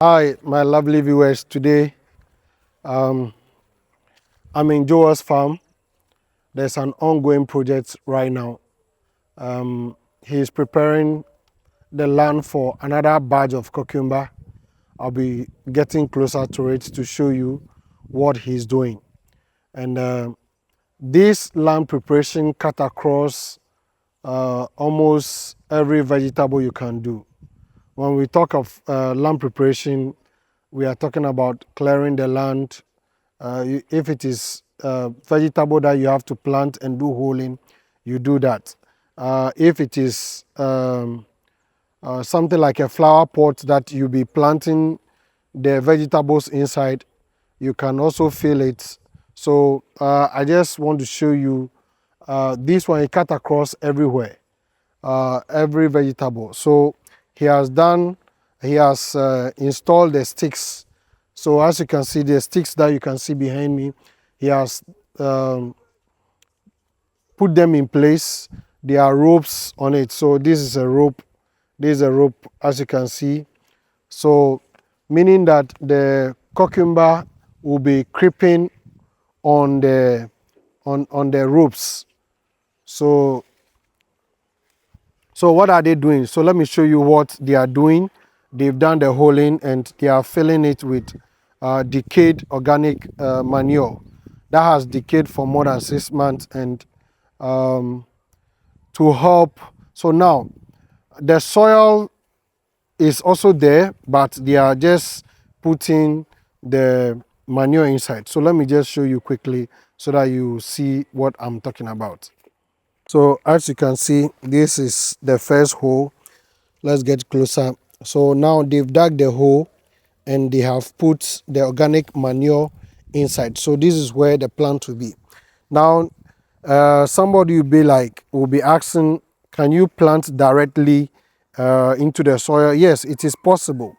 Hi, my lovely viewers. Today, I'm in Joel's farm. There's an ongoing project right now. He's preparing the land for another batch of cucumber. I'll be getting closer to it to show you what he's doing. And this land preparation cut across almost every vegetable you can do. When we talk of land preparation, we are talking about clearing the land. If it is vegetable that you have to plant and do hoeing, you do that. If it is something like a flower pot that you'll be planting the vegetables inside, you can also fill it. So I just want to show you this one. It cut across everywhere, every vegetable. So he has installed the sticks. So as you can see, the sticks that you can see behind me, he has um, put them in place. There are ropes on it. So this is a rope. This is a rope, as you can see. So meaning that the cucumber will be creeping on the on the ropes. So what are they doing? So let me show you what they are doing. They've done the hoeing and they are filling it with decayed organic manure that has decayed for more than 6 months, and to help. So now the soil is also there, but they are just putting the manure inside. So let me just show you quickly so that you see what I'm talking about. So as you can see, this is the first hole. Let's get closer. So now they've dug the hole and they have put the organic manure inside. So this is where the plant will be. Now, somebody will be asking, can you plant directly into the soil? Yes, it is possible.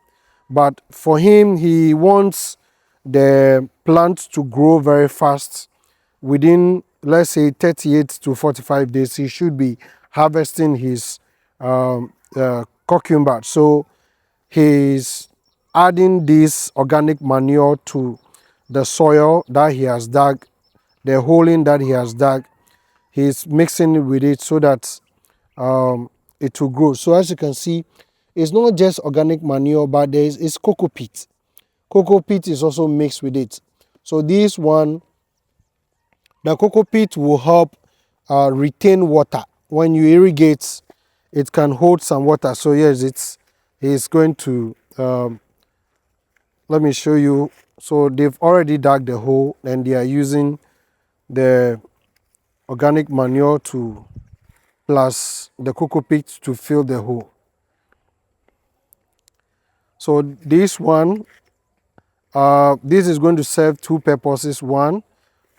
But for him, he wants the plant to grow very fast. Within, let's say, 38 to 45 days, he should be harvesting his cucumber. So he's adding this organic manure to the soil that he has dug, the holing that he has dug. He's mixing it with it so that it will grow. So as you can see, it's not just organic manure, but it's cocoa peat. Cocoa peat is also mixed with it. So this one, the cocoa peat will help retain water. When you irrigate, it can hold some water. So yes, it's going to, let me show you. So they've already dug the hole and they are using the organic manure to plus the cocoa peat to fill the hole. So this one, this is going to serve two purposes. One,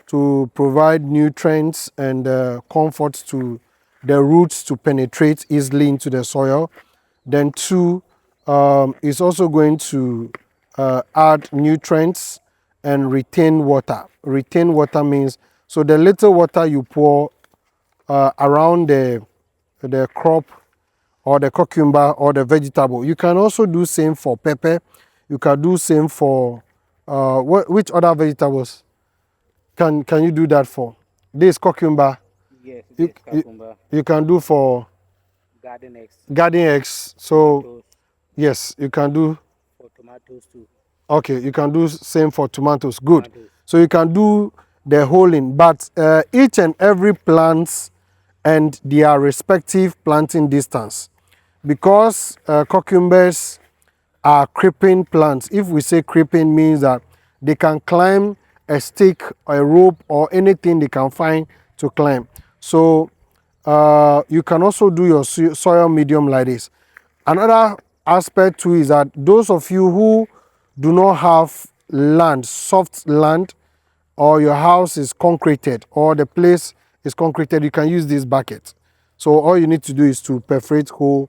to provide nutrients and comfort to the roots to penetrate easily into the soil. Then two, it's also going to add nutrients and retain water. Retain water means, so the little water you pour around the crop or the cucumber or the vegetable. You can also do same for pepper. You can do same for which other vegetables can you do that for? This cucumber. Yes, You, this cucumber, you can do for garden eggs, garden eggs. So tomatoes, yes, you can do. for tomatoes too. Okay, you can do same for tomatoes. Good. Tomatoes. So you can do the hoeing, but each and every plant and their respective planting distance, because cucumbers are creeping plants. If we say creeping, means that they can climb a stick, a rope, or anything they can find to climb. So you can also do your soil medium like this. Another aspect too is that those of you who do not have land, soft land, or your house is concreted or the place is concreted, you can use this bucket. So all you need to do is to perforate hole,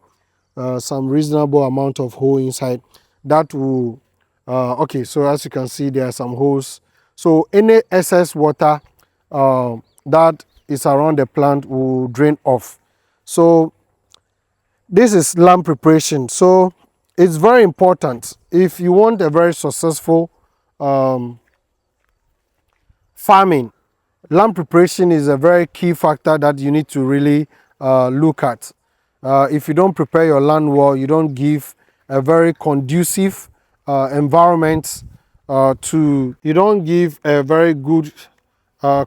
some reasonable amount of hole inside. That will, okay, so as you can see, there are some holes. So any excess water that is around the plant will drain off. So this is land preparation. So it's very important. If you want a very successful farming, land preparation is a very key factor that you need to really look at. If you don't prepare your land well, you don't give a very conducive environment you don't give a very good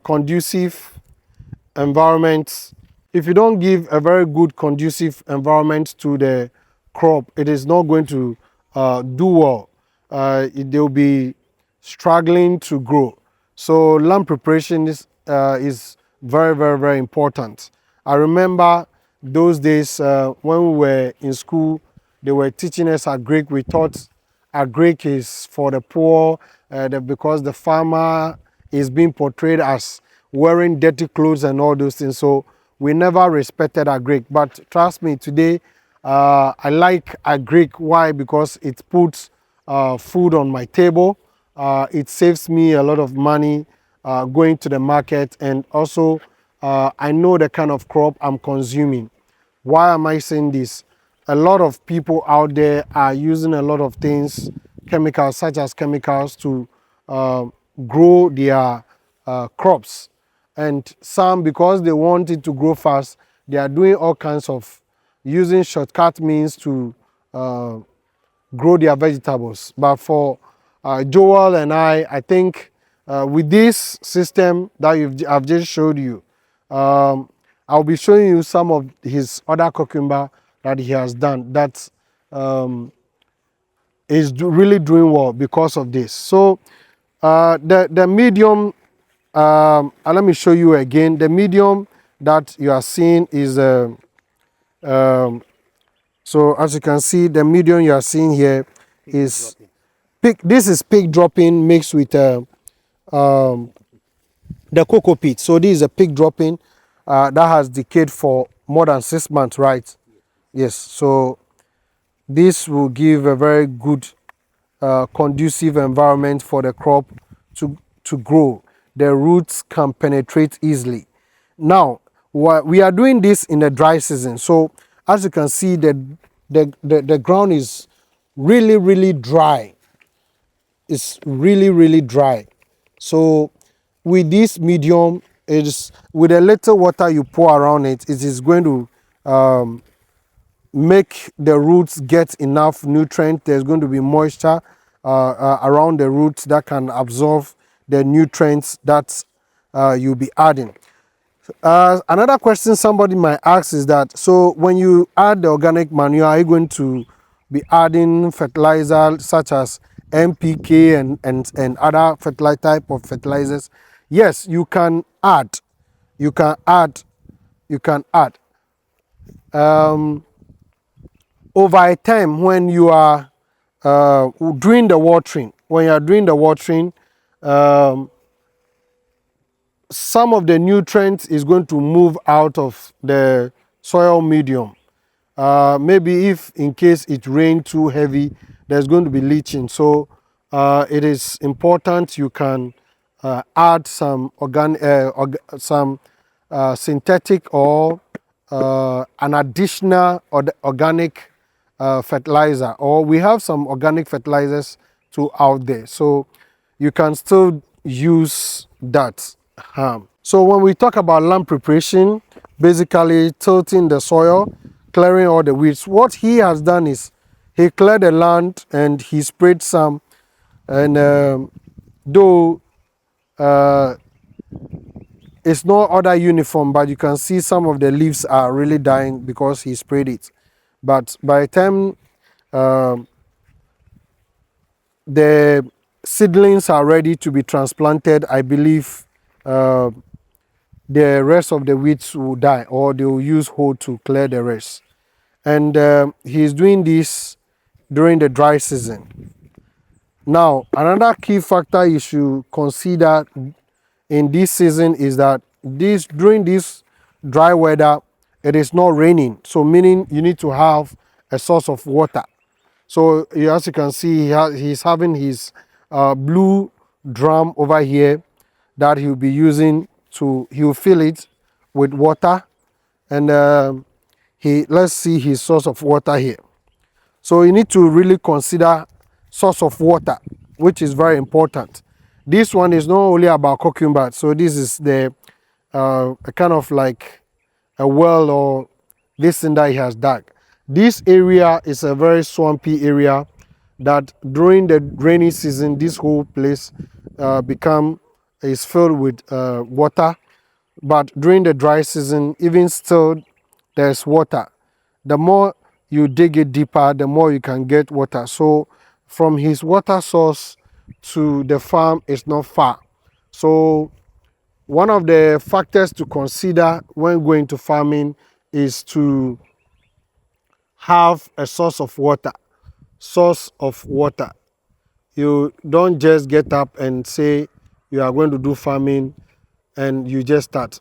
conducive environment. If you don't give a very good conducive environment to the crop, it is not going to do well. They'll be struggling to grow. So land preparation is very, very, very important. I remember those days when we were in school, they were teaching us agric. We thought agric is for the poor because the farmer is being portrayed as wearing dirty clothes and all those things. So we never respected agric. But trust me, today I like agric. Why? Because it puts food on my table. It saves me a lot of money going to the market, and also I know the kind of crop I'm consuming. Why am I saying this? A lot of people out there are using a lot of things, chemicals, such as chemicals, to uh, grow their crops. And some, because they want it to grow fast, they are doing all kinds of using shortcut means to grow their vegetables. But for Joel and I think with this system that I've just showed you, I'll be showing you some of his other cucumber that he has done that is really doing well because of this. So the medium, let me show you again. The medium that you are seeing is so as you can see, the medium you are seeing here is pig. This is pig dropping mixed with the cocoa peat. So this is a pig dropping that has decayed for more than 6 months, right? Yes. So this will give a very good conducive environment for the crop to grow. The roots can penetrate easily. Now, we are doing this in the dry season. So as you can see, the ground is really, really dry. It's really, really dry. So with this medium, it's with a little water you pour around it, it is going to make the roots get enough nutrient. There's going to be moisture around the roots that can absorb the nutrients that you'll be adding. Another question somebody might ask is that, so when you add the organic manure, are you going to be adding fertilizer such as NPK and other fertilizer type of fertilizers? Yes, you can add. You can add. You can add. Over a time when you are doing the watering, when you are doing the watering, some of the nutrients is going to move out of the soil medium. Maybe if in case it rained too heavy, there's going to be leaching. So it is important you can add some synthetic or an additional organic fertilizer, or we have some organic fertilizers too out there, so you can still use that. So when we talk about land preparation, basically tilting the soil, clearing all the weeds, what he has done is he cleared the land and he sprayed some, and though it's not other uniform, but you can see some of the leaves are really dying because he sprayed it. But by the time the seedlings are ready to be transplanted, I believe the rest of the weeds will die, or they will use hoe to clear the rest. And he's doing this during the dry season. Now, another key factor you should consider in this season is that during this dry weather, it is not raining. So meaning you need to have a source of water. So as you can see, he's having his blue drum over here that he'll be using he'll fill it with water, and let's see his source of water here. So you need to really consider source of water, which is very important. This one is not only about cucumber. So this is the a kind of like a well or this thing that he has dug. This area is a very swampy area that during the rainy season, this whole place is filled with water. But during the dry season, even still, there's water. The more you dig it deeper, the more you can get water. So from his water source to the farm is not far. So one of the factors to consider when going to farming is to have a source of water. Source of water. You don't just get up and say you are going to do farming and you just start.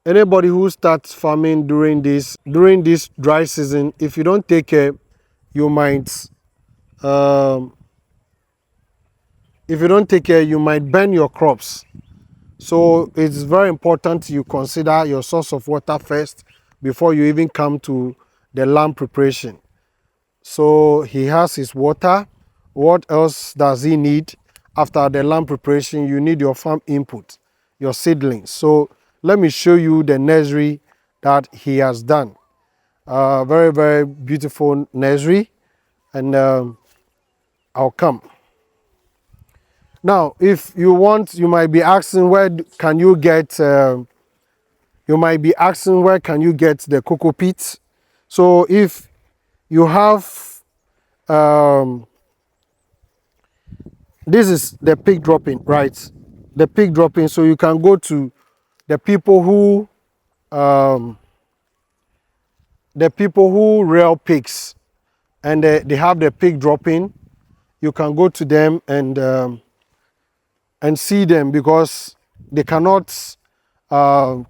Anybody who starts farming during this dry season, if you don't take care, you might you might burn your crops. So it's very important you consider your source of water first before you even come to the land preparation. So he has his water. What else does he need? After the land preparation, you need your farm input, your seedlings. So let me show you the nursery that he has done. Very, very beautiful nursery. And I'll come. Now, if you want, you might be asking where can you get the cocoa peat. So if you have this is the pig dropping, right? The pig dropping. So you can go to the people who rear pigs, and they have the pig dropping. You can go to them and see them because they cannot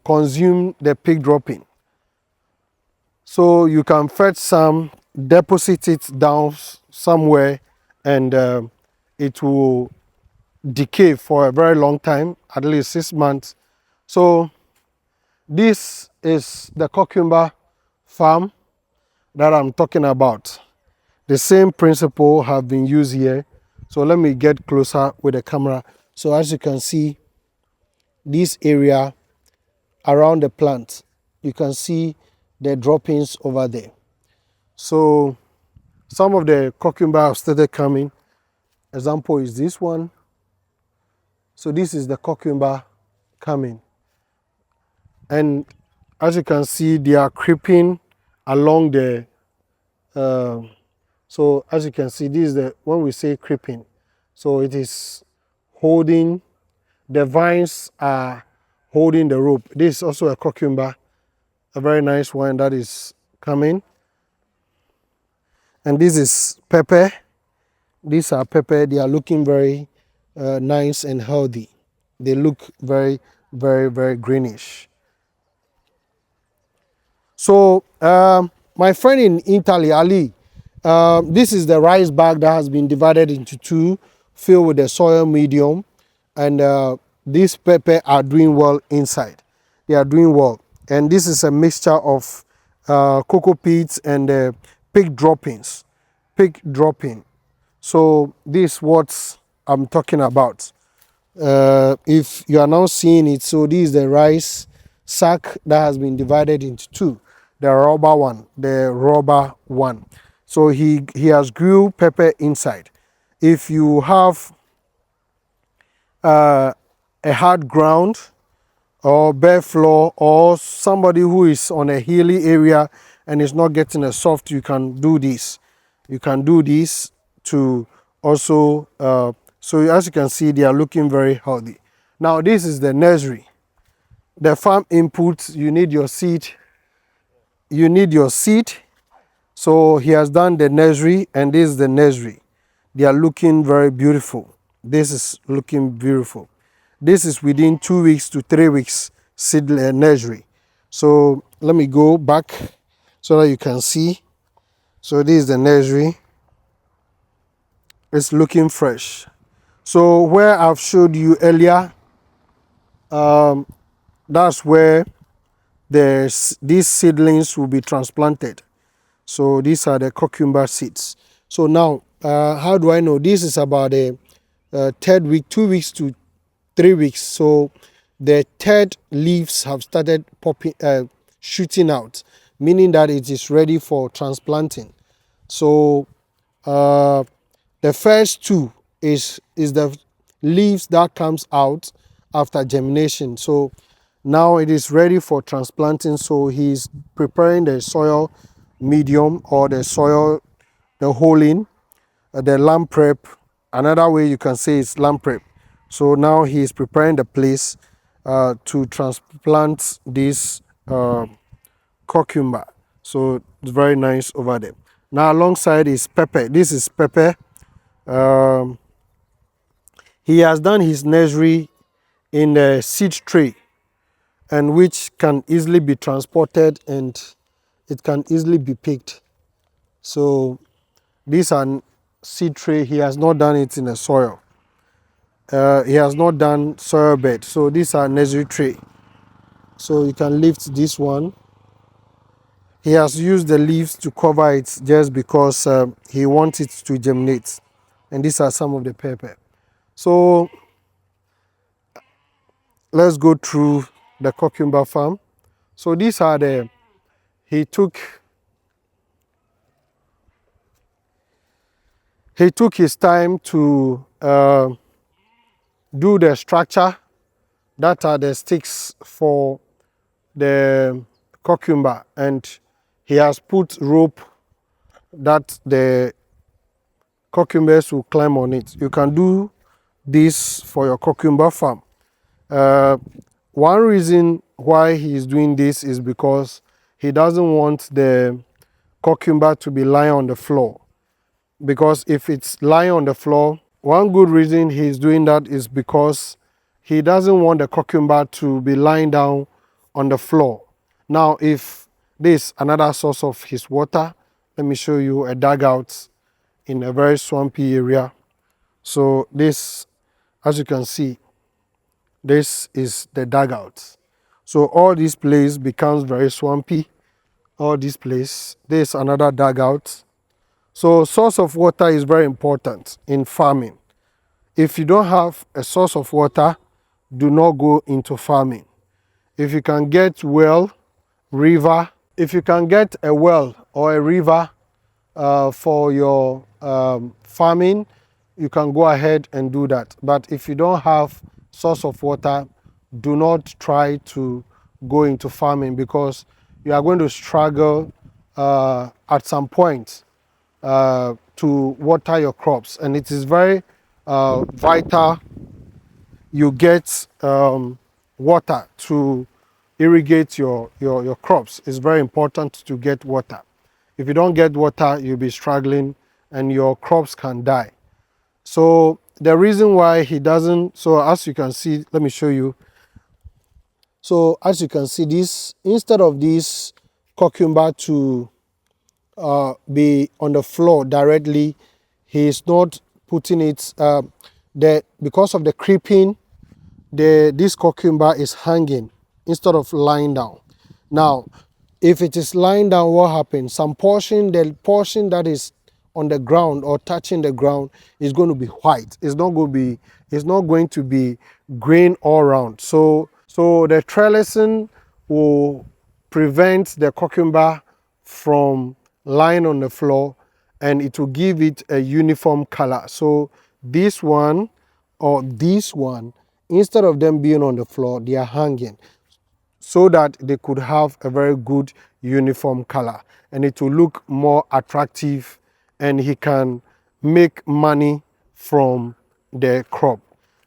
consume the pig dropping. So you can fetch some, deposit it down somewhere, and it will decay for a very long time, at least 6 months. So this is the cucumber farm that I'm talking about. The same principle have been used here. So let me get closer with the camera. So as you can see, this area around the plant, you can see the droppings over there. So some of the cucumber have started coming. Example is this one. So this is the cucumber coming. And as you can see, they are creeping along the, so as you can see, this is the, when we say creeping, so it is holding, the vines are holding the rope. This is also a cucumber, a very nice one that is coming. And this is pepper. These are pepper. They are looking very nice and healthy. They look very, very, very greenish. So my friend in Italy, Ali, this is the rice bag that has been divided into two, filled with the soil medium, and these pepper are doing well inside. They are doing well, and this is a mixture of cocoa peats and pig droppings, pig dropping. So this is what I'm talking about. If you are now seeing it, so this is the rice sack that has been divided into two, the rubber one. So he has grew pepper inside. If you have a hard ground or bare floor, or somebody who is on a hilly area and is not getting a soft, you can do this. You can do this to also, so as you can see, they are looking very healthy. Now this is the nursery. The farm inputs, you need your seed. You need your seed. So he has done the nursery, and this is the nursery. They are looking very beautiful. This is looking beautiful. This is within 2 weeks to 3 weeks seed nursery. So let me go back so that you can see. So this is the nursery. It's looking fresh. So where I've showed you earlier, that's where these seedlings will be transplanted. So these are the cucumber seeds. So now, how do I know? This is about the third week, 2 weeks to 3 weeks. So the third leaves have started popping, shooting out, meaning that it is ready for transplanting. So the first two is the leaves that comes out after germination. So now it is ready for transplanting. So he's preparing the soil medium or the soil, the holing, the land prep. Another way you can say is land prep. So now he is preparing the place to transplant this cucumber. So it's very nice over there. Now alongside is pepper. This is pepper. Um, he has done his nursery in a seed tray, and which can easily be transported and it can easily be picked. So these are seed tray. He has not done it in a soil. He has not done soil bed. So these are nursery tray. So you can lift this one. He has used the leaves to cover it just because he wants it to germinate. And these are some of the pepper. So let's go through the cucumber farm. So these are he took his time to do the structure. That are the sticks for the cucumber, and he has put rope that the cucumbers will climb on it. You can do this for your cucumber farm. One reason why he is doing this is because he doesn't want the cucumber to be lying on the floor. Because if it's lying on the floor, one good reason he's doing that is because he doesn't want the cucumber to be lying down on the floor. Now, if this another source of his water, let me show you a dugout in a very swampy area. So this, as you can see, this is the dugout. So all this place becomes very swampy. All this place, this another dugout. So source of water is very important in farming. If you don't have a source of water, do not go into farming. If you can get well, river, if you can get a well or a river for your farming, you can go ahead and do that. But if you don't have source of water, do not try to go into farming, because you are going to struggle at some point to water your crops. And it is very vital you get water to irrigate your crops. It's very important to get water. If you don't get water, you'll be struggling and your crops can die. So the reason why he doesn't, so as you can see, let me show you. So as you can see, this, instead of this cucumber to be on the floor directly, he is not putting it, because of the creeping, this cucumber is hanging instead of lying down. Now, if it is lying down, what happens? Some portion, the portion that is on the ground or touching the ground is going to be white. It's not going to be green all around. So the trellising will prevent the cucumber from lying on the floor, and it will give it a uniform color. So this one or this one, instead of them being on the floor, they are hanging, so that they could have a very good uniform color and it will look more attractive, and he can make money from the crop.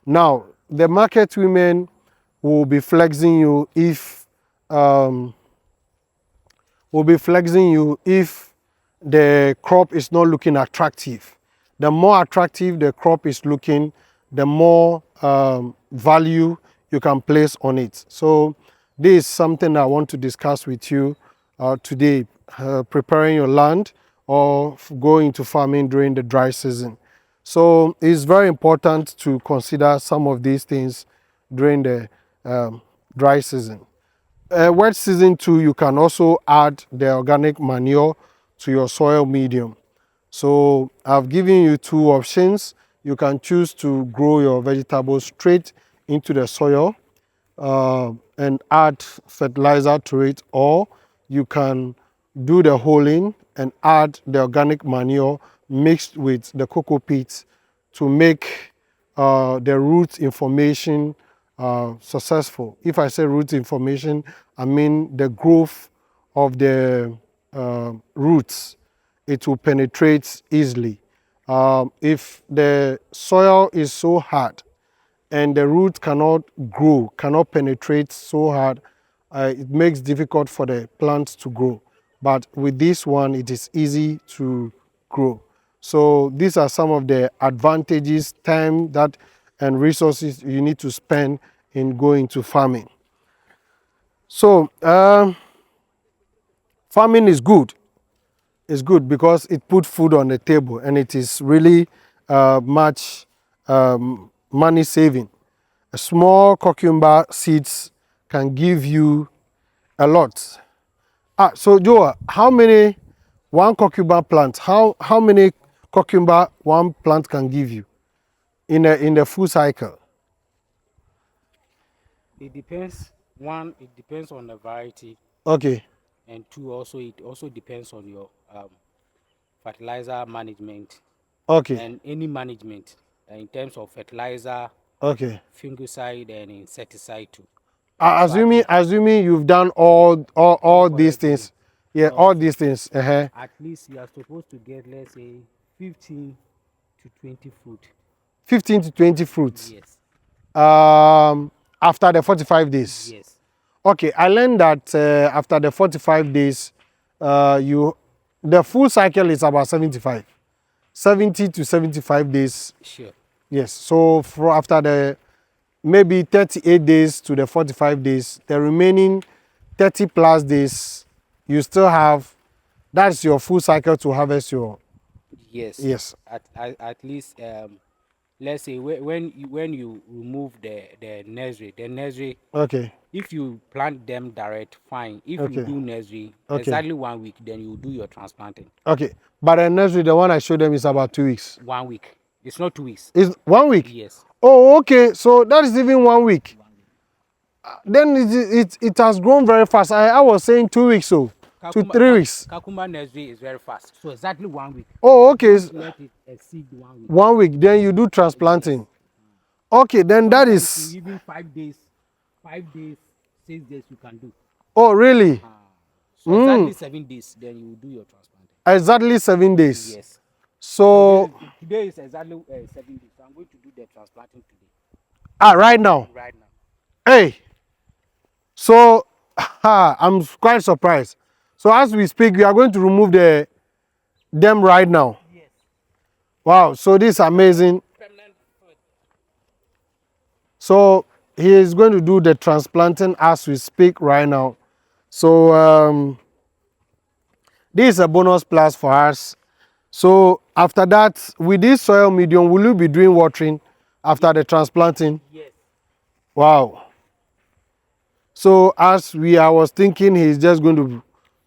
Now, the market women will be flexing you if the crop is not looking attractive. The more attractive the crop is looking, the more value you can place on it. So this is something I want to discuss with you today, preparing your land or going into farming during the dry season. So it's very important to consider some of these things during the dry season. Wet season too, you can also add the organic manure to your soil medium. So I've given you two options. You can choose to grow your vegetables straight into the soil and add fertilizer to it, or you can do the holing and add the organic manure mixed with the cocoa peat to make the root information successful. If I say root information, I mean the growth of the roots. It will penetrate easily. If the soil is so hard and the root cannot grow, cannot penetrate so hard, it makes difficult for the plants to grow. But with this one, it is easy to grow. So these are some of the advantages, time that and resources you need to spend in going to farming. So farming is good. It's good because it puts food on the table and it is really much money saving. A small cucumber seeds can give you a lot. So Joa, how many one cucumber plant? How many cucumber one plant can give you in the full cycle? It depends. One, it depends on the variety, Okay. and two, also it also depends on your fertilizer management Okay. and any management in terms of fertilizer, Okay. fungicide, and insecticide too. So at least, Assuming you've done all these correctly. things. Yeah, all these things. At least you are supposed to get, let's say, 15 to 20 fruit. 15 to 20 fruits. Yes. After the 45 days. Yes. Okay, I learned that after the 45 days, the full cycle is about 75. 70 to 75 days. Sure. Yes, so after the maybe 38 days to the 45 days, the remaining 30 plus days, you still have, that's your full cycle to harvest your. Yes. Yes. At least, let's say when you remove the nursery, Okay. if you plant them direct, fine. If Okay. you do nursery, Okay. exactly 1 week, then you do your transplanting. Okay, but the nursery, the one I showed them is about 2 weeks. 1 week. It's not 2 weeks. Is 1 week? Yes. Oh, okay. So that is even 1 week. Then it has grown very fast. I was saying 2 weeks, so to 3 weeks. Cucumber nursery is very fast. So exactly 1 week. Oh, okay. Don't let it exceed 1 week. 1 week. Then you do transplanting. Okay, then that Sometimes is. even 5 days, 6 days you can do. Oh, really? So exactly 7 days, then you do your transplanting. Exactly 7 days. Yes. So Today is exactly 7 days. So I'm going to do the transplanting today. right now. Right now. Hey. So I'm quite surprised. So as we speak, we are going to remove them right now. Yes. Wow. So this is amazing. So he is going to do the transplanting as we speak right now. So this is a bonus plus for us. So after that, with this soil medium, will you be doing watering after the transplanting? Yes. Wow. So as I was thinking, he's just going to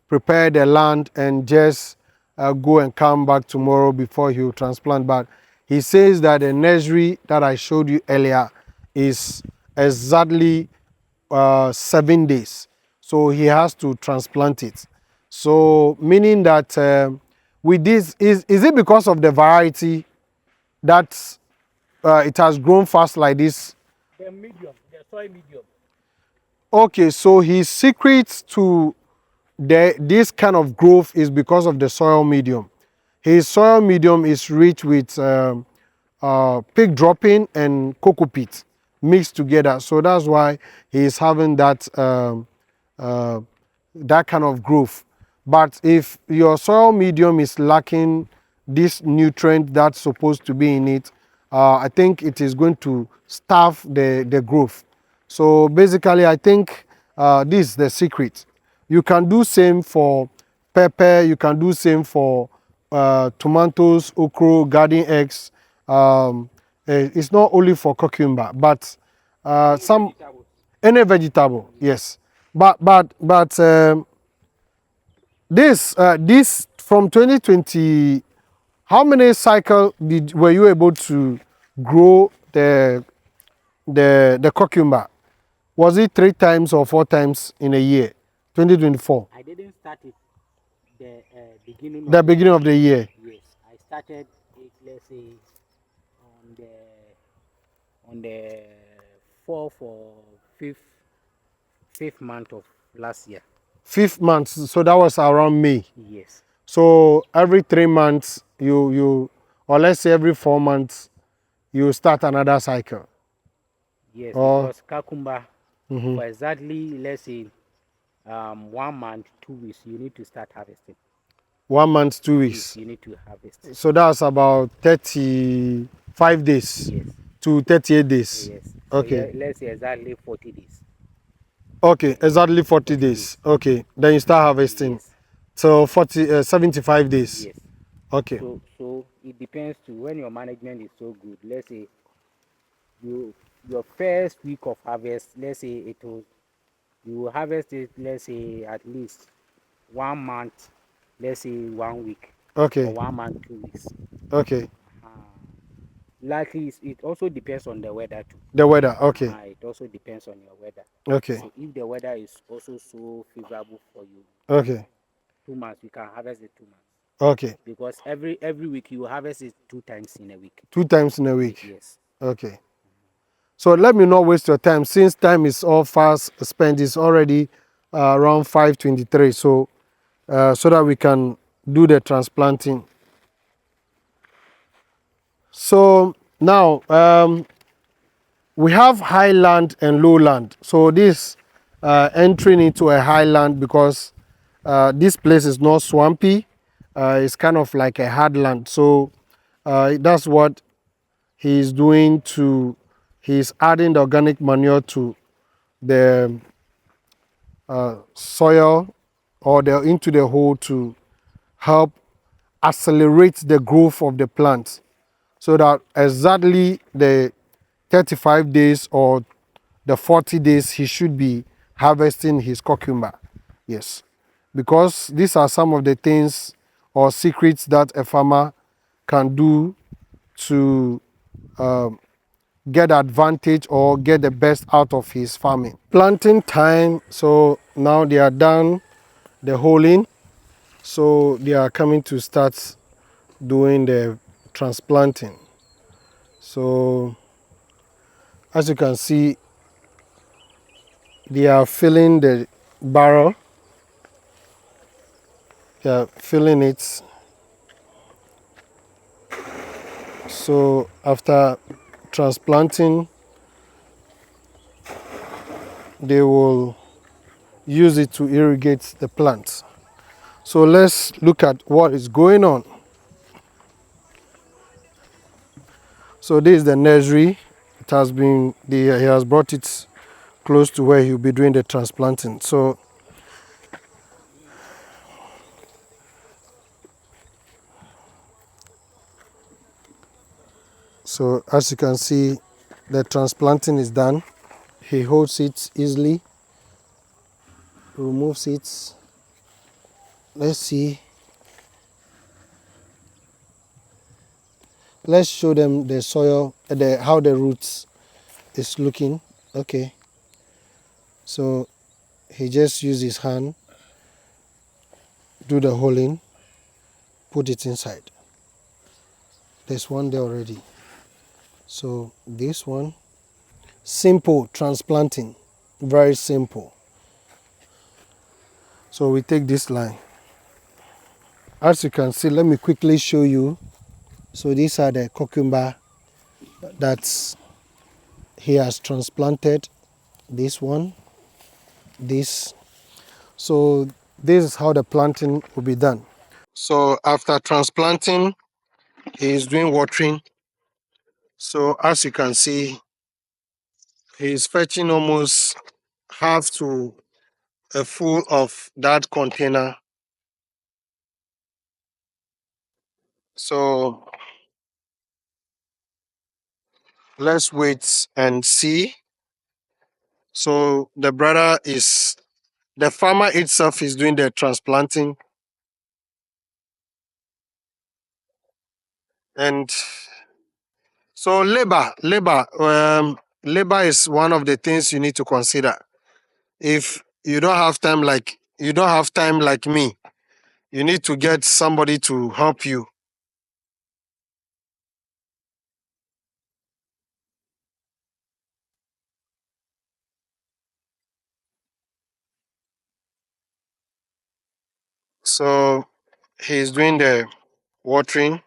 prepare the land and just go and come back tomorrow before he will transplant. But he says that the nursery that I showed you earlier is exactly 7 days. So he has to transplant it. So meaning that with this, is it because of the variety that it has grown fast like this? The medium, the soil medium. Okay, so his secret to this kind of growth is because of the soil medium. His soil medium is rich with pig dropping and cocoa peat mixed together. So that's why he is having that that kind of growth. But if your soil medium is lacking this nutrient that's supposed to be in it, I think it is going to starve the growth. So basically, I think this is the secret. You can do same for pepper. You can do same for tomatoes, okra, garden eggs. It's not only for cucumber, but some any vegetable. Yes, but this from 2021 How many cycle were you able to grow the cucumber? Was it 3 times or 4 times in a year? 2024. I didn't start it the beginning The of the beginning year. of the year. Yes, I started it, let's say, on the fourth or fifth month of last year. 5th month. So that was around May. Yes, So every 3 months or let's say every 4 months you start another cycle. yes, Or because cucumber for exactly, let's say, 1 month, 2 weeks, you need to start harvesting. 1 month, 2 Yes, weeks. you need to harvest. So that's about 35 days Yes, to 38 days. yes. So Okay. let's say exactly 40 days. Okay, exactly 40 40 days. days. Okay. Then you start harvesting. Yes, So 75 days. yes. Okay. So it depends to when your management is so good. Let's say you your first week of harvest, let's say you will harvest it, let's say at least 1 month, let's say 1 week, or Okay. 1 month, 2 weeks. Okay. Uh, Likely it also depends on the weather too. The weather. Okay. It also depends on your weather. Okay. So if the weather is also so favorable for you, Okay. 2 months, we can harvest it 2 months. Okay. Because every week you harvest it 2 times in a week. 2 times in a week. Yes. Okay. So let me not waste your time. Since time is all fast spent, it's already around 5:23. So that we can do the transplanting. So now we have highland and lowland. So this entering into a highland because this place is not swampy. It's kind of like a hard land. So that's what he's doing he's adding the organic manure to the soil or into the hole to help accelerate the growth of the plant so that exactly the 35 days or the 40 days he should be harvesting his cucumber. Yes, because these are some of the things or secrets that a farmer can do to get advantage or get the best out of his farming. Planting time, so now they are done the holing, so they are coming to start doing the transplanting. So as you can see, they are filling the barrel, they are filling it. So after transplanting, they will use it to irrigate the plants. So let's look at what is going on. So this is the nursery. It has been, he has brought it close to where he'll be doing the transplanting. So as you can see, the transplanting is done. He holds it easily, removes it. Let's see. Let's show them the soil, how the roots is looking. Okay. So he just used his hand, do the holing, put it inside. There's one there already. So this one, simple transplanting, very simple. So we take this line. As you can see, let me quickly show you. So these are the cucumber that he has transplanted. This one, this. So this is how the planting will be done. So after transplanting, he is doing watering. So as you can see, he is fetching almost half to a full of that container. So let's wait and see. So the farmer itself is doing the transplanting. And so labor is one of the things you need to consider. If you don't have time like me, you need to get somebody to help you. So he's doing the watering.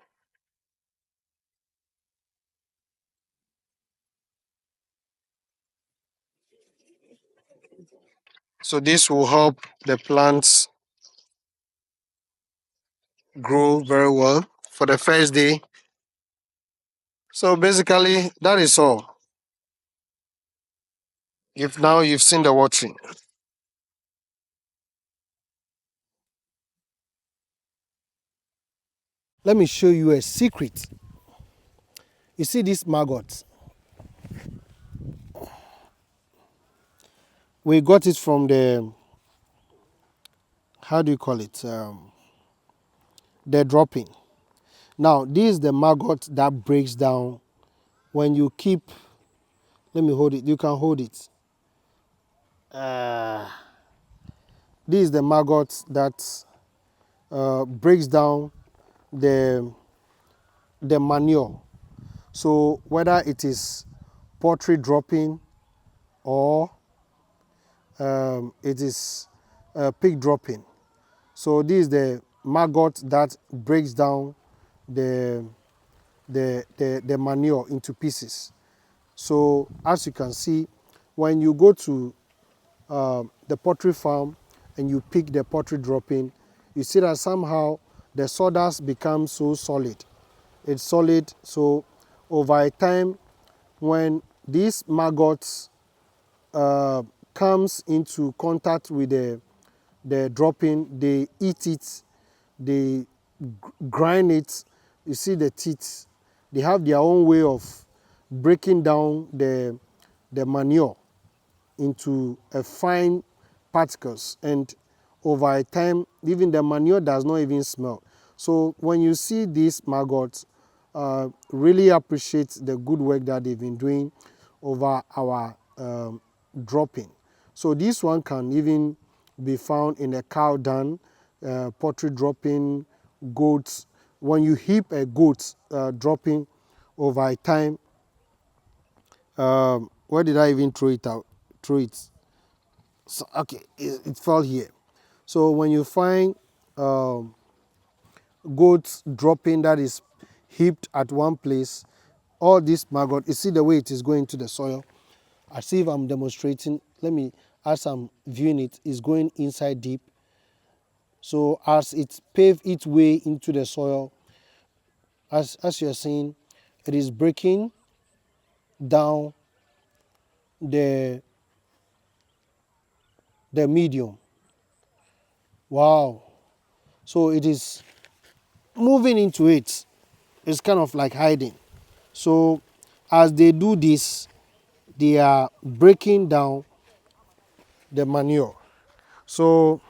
So this will help the plants grow very well for the first day. So basically, that is all. If now you've seen the watering, let me show you a secret. You see these maggots? We got it from the, how do you call it? The dropping. Now, this is the maggot that breaks down when you keep, let me hold it, you can hold it. This is the maggot that breaks down the, the manure. So whether it is poultry dropping or it is pig dropping. So this is the maggot that breaks down the, the manure into pieces. So as you can see, when you go to the poultry farm and you pick the poultry dropping, you see that somehow the sawdust becomes so solid. It's solid, so over time, when these maggots comes into contact with the dropping, they eat it, they grind it. You see the teeth. They have their own way of breaking down the manure into a fine particles, and over time even the manure does not even smell. So when you see these maggots, really appreciate the good work that they've been doing over our dropping. So this one can even be found in a cow dung, poultry dropping, goats. When you heap a goat dropping over time, where did I even throw it out? Throw it. So, okay, it fell here. So when you find goats dropping that is heaped at one place, all this maggot, you see the way it is going to the soil. As if I'm demonstrating, let me, as I'm viewing it, it's going inside deep. So as it pave its way into the soil, as you're seeing, it is breaking down the medium. Wow. So it is moving into it. It's kind of like hiding. So as they do this, they are breaking down the manure. So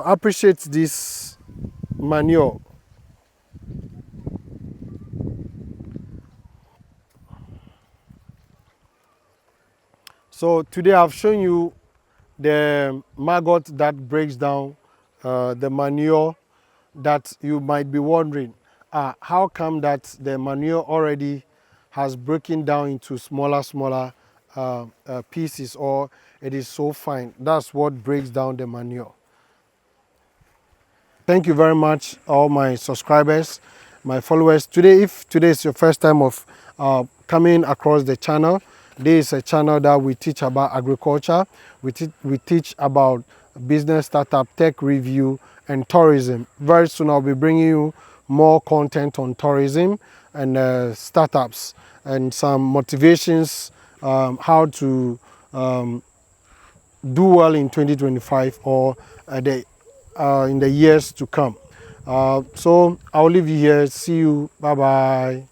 appreciate this manure. So today I've shown you the maggot that breaks down the manure, that you might be wondering, how come that the manure already has broken down into smaller pieces, or it is so fine. That's what breaks down the manure. Thank you very much, all my subscribers, my followers. If today is your first time of coming across the channel, this is a channel that we teach about agriculture, we teach about business startup, tech review, and tourism. Very soon I'll be bringing you more content on tourism and startups, and some motivations, how to do well in 2025 or in the years to come. So I'll leave you here. See you. Bye bye.